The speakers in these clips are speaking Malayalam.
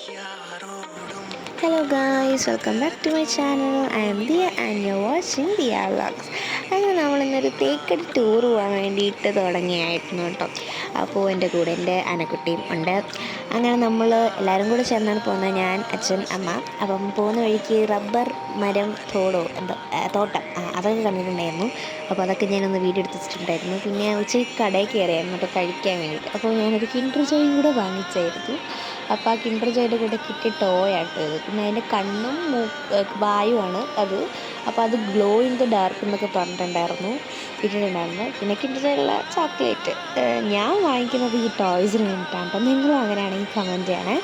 Hello guys, welcome back to my channel. I am Dia and you're watching Dia Vlogs. അങ്ങനെ നമ്മളിന്നൊരു തേക്കടി ടൂർ പോകാൻ വേണ്ടിയിട്ട് തുടങ്ങിയായിരുന്നു കേട്ടോ. അപ്പോൾ എൻ്റെ കൂടെ എൻ്റെ അനക്കുട്ടിയും ഉണ്ട്. അങ്ങനെ നമ്മൾ എല്ലാവരും കൂടെ ചേർന്നാണ് പോകുന്നത്, ഞാൻ, അച്ഛൻ, അമ്മ. അപ്പം പോകുന്ന വഴിക്ക് റബ്ബർ മരം തോട്ടം അതൊക്കെ കണ്ടിട്ടുണ്ടായിരുന്നു. അപ്പോൾ അതൊക്കെ ഞാനൊന്ന് വീഡിയോ എടുത്ത് വെച്ചിട്ടുണ്ടായിരുന്നു. പിന്നെ ഉച്ചയ്ക്ക് കടയിൽ കയറിയായിരുന്നു കേട്ടോ കഴിക്കാൻ വേണ്ടിയിട്ട്. അപ്പോൾ ഞാനൊരു കിൻഡർ ജോയും കൂടെ വാങ്ങിച്ചായിരുന്നു. അപ്പോൾ ആ കിൻഡർ ജോയുടെ കൂടെ കിട്ടിയ ടോയാട്ടോ ഇത്. പിന്നെ അതിൻ്റെ കണ്ണും വായുവാണ് അത്. അപ്പോൾ അത് ഗ്ലോ ഇൻ ദ ഡാർക്ക് എന്നൊക്കെ ഇട്ടിട്ടുണ്ടായിരുന്നു. പിന്നെ കിൻഡർ ജോയിലുള്ള ചോക്ലേറ്റ്. ഞാൻ വാങ്ങിക്കുന്നത് ഈ ടോയ്സിന് വേണ്ടിയിട്ടാണ് കേട്ടോ. നിങ്ങളും അങ്ങനെയാണെങ്കിൽ കമൻറ്റ് ചെയ്യണേ.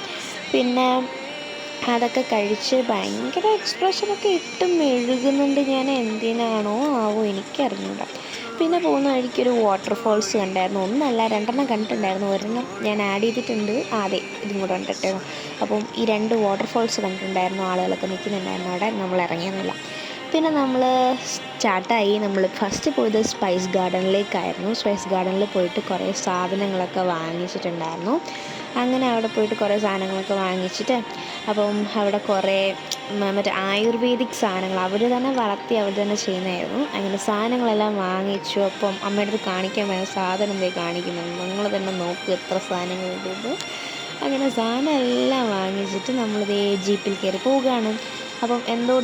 പിന്നെ അതൊക്കെ കഴിച്ച് ഭയങ്കര എക്സ്പ്രഷനൊക്കെ ഇട്ട് മെഴുകുന്നുണ്ട്. ഞാൻ എന്തിനാണോ ആവോ എനിക്കറിഞ്ഞൂടാ. പിന്നെ പോകുന്ന വഴിക്കൊരു വാട്ടർഫോൾസ് കണ്ടായിരുന്നു. ഒന്നല്ല രണ്ടെണ്ണം കണ്ടിട്ടുണ്ടായിരുന്നു. ഒരെണ്ണം ഞാൻ ആഡ് ചെയ്തിട്ടുണ്ട്, ഇതും കൂടെ കണ്ടിട്ടോ. അപ്പം ഈ 2 വാട്ടർഫോൾസ് കണ്ടിട്ടുണ്ടായിരുന്നു. ആളുകളൊക്കെ നിൽക്കുന്നുണ്ടായിരുന്നു അവിടെ. നമ്മൾ ഇറങ്ങിയൊന്നുമില്ല. പിന്നെ നമ്മൾ സ്റ്റാർട്ടായി. നമ്മൾ ഫസ്റ്റ് പോയത് സ്പൈസ് ഗാർഡനിലേക്കായിരുന്നു. സ്പൈസ് ഗാർഡനിൽ പോയിട്ട് കുറേ സാധനങ്ങളൊക്കെ വാങ്ങിച്ചിട്ടുണ്ടായിരുന്നു. അങ്ങനെ അവിടെ പോയിട്ട് കുറേ സാധനങ്ങളൊക്കെ വാങ്ങിച്ചിട്ട് അപ്പം അവിടെ കുറേ മറ്റേ ആയുർവേദിക് സാധനങ്ങൾ അവർ തന്നെ വളർത്തി അവർ തന്നെ ചെയ്യുന്നതായിരുന്നു. അങ്ങനെ സാധനങ്ങളെല്ലാം വാങ്ങിച്ചു. അപ്പം അമ്മയുടെ അടുത്ത് കാണിക്കാൻ വേണ്ട സാധനം കാണിക്കുന്നുണ്ട്, നിങ്ങൾ തന്നെ നോക്കുക എത്ര സാധനങ്ങളുണ്ട്. അങ്ങനെ സാധനം എല്ലാം വാങ്ങിച്ചിട്ട് നമ്മളിതേ ജീപ്പിൽ കയറി പോവുകയാണ്. അപ്പം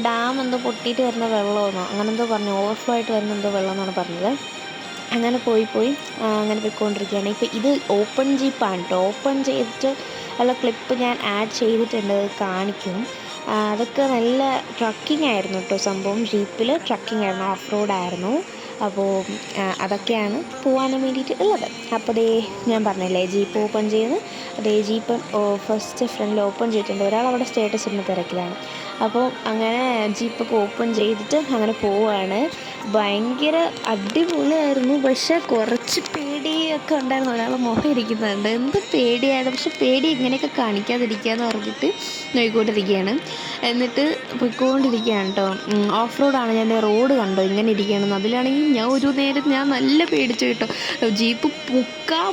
ഡാം പൊട്ടിയിട്ട് വരുന്ന വെള്ളമെന്നോ അങ്ങനെ പറഞ്ഞു, ഓവർഫ്ലോ ആയിട്ട് വരുന്ന വെള്ളം എന്നാണ് പറഞ്ഞത്. അങ്ങനെ പോയി അങ്ങനെ പോയിക്കൊണ്ടിരിക്കുകയാണ്. ഇപ്പോൾ ഇത് ഓപ്പൺ ജീപ്പാണ് കേട്ടോ. ഓപ്പൺ ചെയ്തിട്ട് ഉള്ള ക്ലിപ്പ് ഞാൻ ആഡ് ചെയ്തിട്ടുണ്ട്, കാണിക്കും. അതൊക്കെ നല്ല ട്രക്കിംഗ് ആയിരുന്നു കേട്ടോ. സംഭവം ജീപ്പിൽ ട്രക്കിംഗ് ആയിരുന്നു, ഓഫ് റോഡായിരുന്നു. അപ്പോൾ അതൊക്കെയാണ് പോകാനും വേണ്ടിയിട്ട് ഉള്ളത്. അപ്പോൾ ഞാൻ പറഞ്ഞില്ലേ ജീപ്പ് ഓപ്പൺ ചെയ്ത്, ജീപ്പ് ഫസ്റ്റ് ഫ്രണ്ടിൽ ഓപ്പൺ ചെയ്തിട്ടുണ്ട്. ഒരാൾ അവിടെ സ്റ്റേറ്റസ് ഇടുന്ന തിരക്കിലാണ്. അപ്പോൾ അങ്ങനെ ജീപ്പൊക്കെ ഓപ്പൺ ചെയ്തിട്ട് അങ്ങനെ പോവുകയാണ്. ഭയങ്കര അടിപൊളിയായിരുന്നു. പക്ഷേ കുറച്ച് പേടിയൊക്കെ ഉണ്ടായിരുന്നു. ഒരാൾ മുഖം ഇരിക്കുന്നുണ്ട്, എന്ത് പേടിയാണ്. പക്ഷെ പേടി ഇങ്ങനെയൊക്കെ കാണിക്കാതിരിക്കുകയെന്ന് പറഞ്ഞിട്ട് നോക്കിക്കൊണ്ടിരിക്കുകയാണ്. എന്നിട്ട് പോയിക്കൊണ്ടിരിക്കുകയാണ് കേട്ടോ. ഓഫ് റോഡാണ്. ഞാൻ റോഡ് കണ്ടോ ഇങ്ങനെ ഇരിക്കുകയാണെന്ന്. അതിലാണെങ്കിൽ ഞാൻ നല്ല പേടിച്ചു കേട്ടോ. ജീപ്പ്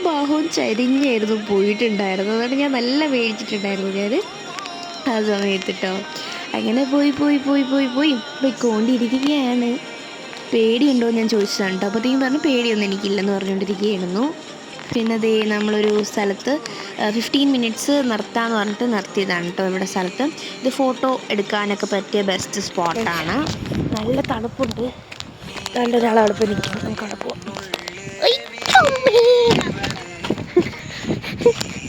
ഭാഗവും ചരിഞ്ഞായിരുന്നു പോയിട്ടുണ്ടായിരുന്നു. അതുകൊണ്ട് ഞാൻ നല്ല പേടിച്ചിട്ടുണ്ടായിരുന്നു ഞാൻ ആ സമയത്ത് കേട്ടോ. അങ്ങനെ പോയിക്കൊണ്ടിരിക്കുകയാണ്. പേടിയുണ്ടോ എന്ന് ഞാൻ ചോദിച്ചതാണ് കേട്ടോ. അപ്പോഴത്തേക്കും പറഞ്ഞു പേടിയൊന്നും എനിക്കില്ലെന്ന് പറഞ്ഞുകൊണ്ടിരിക്കുകയായിരുന്നു. പിന്നെ നമ്മളൊരു സ്ഥലത്ത് 15 മിനിറ്റ്സ് നിർത്താമെന്ന് പറഞ്ഞിട്ട് നിർത്തിയതാണ് കേട്ടോ. ഇവിടെ സ്ഥലത്ത് ഇത് ഫോട്ടോ എടുക്കാനൊക്കെ പറ്റിയ ബെസ്റ്റ് സ്പോട്ടാണ്. നല്ല തണുപ്പുണ്ട്. നല്ലൊരാൾ അവിടെ നിൽക്കും. നമുക്ക് അവിടെ പോവാം.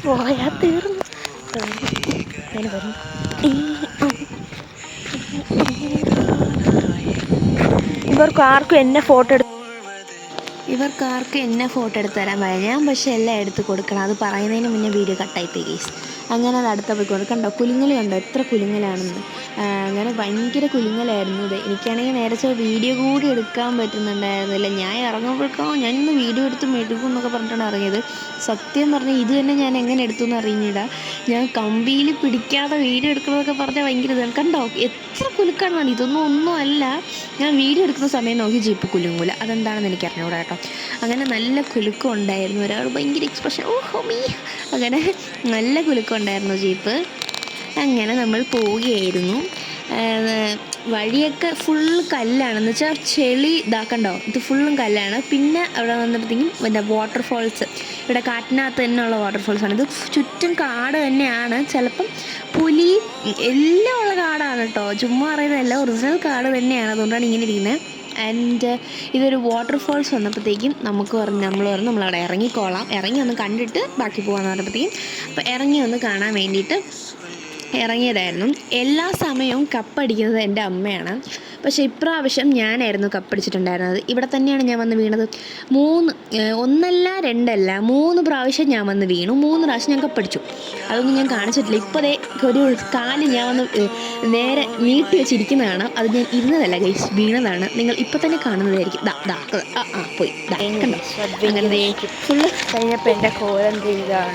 പോയാൽ തീർന്നു. ഞാൻ പറഞ്ഞു ഇവർക്ക് ആർക്കും എന്നെ ഫോട്ടോ എടുത്ത് തരാൻ പറയാം. ഞാൻ പക്ഷേ എല്ലാം എടുത്ത് കൊടുക്കണം. അത് പറയുന്നതിന് മുന്നേ വീഡിയോ കട്ടായിപ്പോയി ഗൈസ്. അങ്ങനെ അത് അടുത്ത പോയി കൊടുക്കണ്ടോ. കുലുങ്ങൽ കണ്ടോ എത്ര കുലുങ്ങലാണെന്ന്. അങ്ങനെ ഭയങ്കര കുലുങ്ങലായിരുന്നു. എനിക്കാണെങ്കിൽ നേരത്തെ വീഡിയോ കൂടി എടുക്കാൻ പറ്റുന്നുണ്ടായിരുന്നില്ല. ഞാൻ ഇറങ്ങുമ്പോഴേക്കും ഞാനിന്ന് വീഡിയോ എടുത്ത് മെഴുകും എന്നൊക്കെ പറഞ്ഞിട്ടാണ് ഇറങ്ങിയത്. സത്യം പറഞ്ഞാൽ ഇത് തന്നെ ഞാൻ എങ്ങനെ എടുത്തു എന്ന് അറിഞ്ഞില്ല. ഞാൻ കമ്പിയിൽ പിടിക്കാതെ വീഡിയോ എടുക്കണമെന്നൊക്കെ പറഞ്ഞാൽ ഭയങ്കര ഇതാണ്. കണ്ടോ എത്ര കുലുക്കാണെന്നാണ്. ഒന്നും അല്ല, ഞാൻ വീഡിയോ എടുക്കുന്ന സമയം നോക്കി ജീപ്പ് കുലുങ്ങൂല. അതെന്താണെന്ന് എനിക്ക് അറിഞ്ഞൂടാ കേട്ടോ. അങ്ങനെ നല്ല കുലുക്കം ഉണ്ടായിരുന്നു. ഒരാൾ ഭയങ്കര എക്സ്പ്രഷൻ, അങ്ങനെ നല്ല കുലുക്കം ഉണ്ടായിരുന്നു ജീപ്പ്. അങ്ങനെ നമ്മൾ പോവുകയായിരുന്നു. വഴിയൊക്കെ ഫുള്ള് കല്ലാണെന്ന് വെച്ചാൽ ചെളി ഇതാക്കണ്ടോ, ഇത് ഫുള്ളും കല്ലാണ്. പിന്നെ അവിടെ വന്നപ്പോഴത്തേക്കും വാട്ടർഫോൾസ്, ഇവിടെ കാട്ടിനകത്ത് തന്നെയുള്ള വാട്ടർഫോൾസാണ്. ഇത് ചുറ്റും കാട് തന്നെയാണ്. ചിലപ്പം പുലി എല്ലാം ഉള്ള കാടാണ് കേട്ടോ. ചുമ്മാ പറയുന്നതല്ല, ഒറിജിനൽ കാട് തന്നെയാണ്. അതുകൊണ്ടാണ് ഇങ്ങനെ ഇരിക്കുന്നത്. ആൻഡ് ഇതൊരു വാട്ടർഫോൾസ് വന്നപ്പോഴത്തേക്കും നമ്മൾ പറഞ്ഞു നമ്മളവിടെ ഇറങ്ങിക്കോളാം, ഇറങ്ങി ഒന്ന് കണ്ടിട്ട് ബാക്കി പോകാമെന്ന് പറഞ്ഞപ്പോഴത്തേക്കും അപ്പോൾ ഇറങ്ങി ഒന്ന് കാണാൻ വേണ്ടിയിട്ട് ഇറങ്ങിയതായിരുന്നു. എല്ലാ സമയവും കപ്പടിക്കുന്നത് എൻ്റെ അമ്മയാണ്. പക്ഷേ ഇപ്രാവശ്യം ഞാനായിരുന്നു കപ്പടിച്ചിട്ടുണ്ടായിരുന്നത്. ഇവിടെ തന്നെയാണ് ഞാൻ വന്ന് വീണത്. 1 2 3 പ്രാവശ്യം ഞാൻ വന്ന് വീണു. 3 പ്രാവശ്യം ഞാൻ കപ്പടിച്ചു. അതൊന്നും ഞാൻ കാണിച്ചിട്ടില്ല. ഇപ്പോൾ ഒരു കാല് ഞാൻ വന്ന് നേരെ നീട്ടി വെച്ചിരിക്കുന്നതാണ്. അത് ഞാൻ ഇരുന്നതല്ല ഗൈസ്, വീണതാണ്. നിങ്ങൾ ഇപ്പം തന്നെ കാണുന്നതായിരിക്കും. പോയി കണ്ടോ. അങ്ങനെ ഫുള്ള് കഴിഞ്ഞപ്പോൾ എൻ്റെ കോലം ചെയ്താണ്.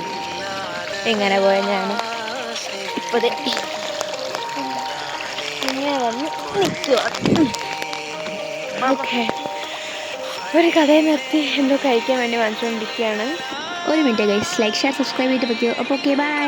എങ്ങനെ പോയ ഞാൻ ഇപ്പോൾ ഇങ്ങനെ വന്ന് നിൽക്കുക. ഓക്കെ, ഒരു കടയിൽ നിർത്തി എന്തോ കഴിക്കാൻ വേണ്ടി വാങ്ങിച്ചുകൊണ്ടിരിക്കുകയാണ്. ഒരു minute guys, like share subscribe ചെയ്തിട്ട് പറ്റിയോ. അപ്പോൾ ഓക്കെ, ബൈ.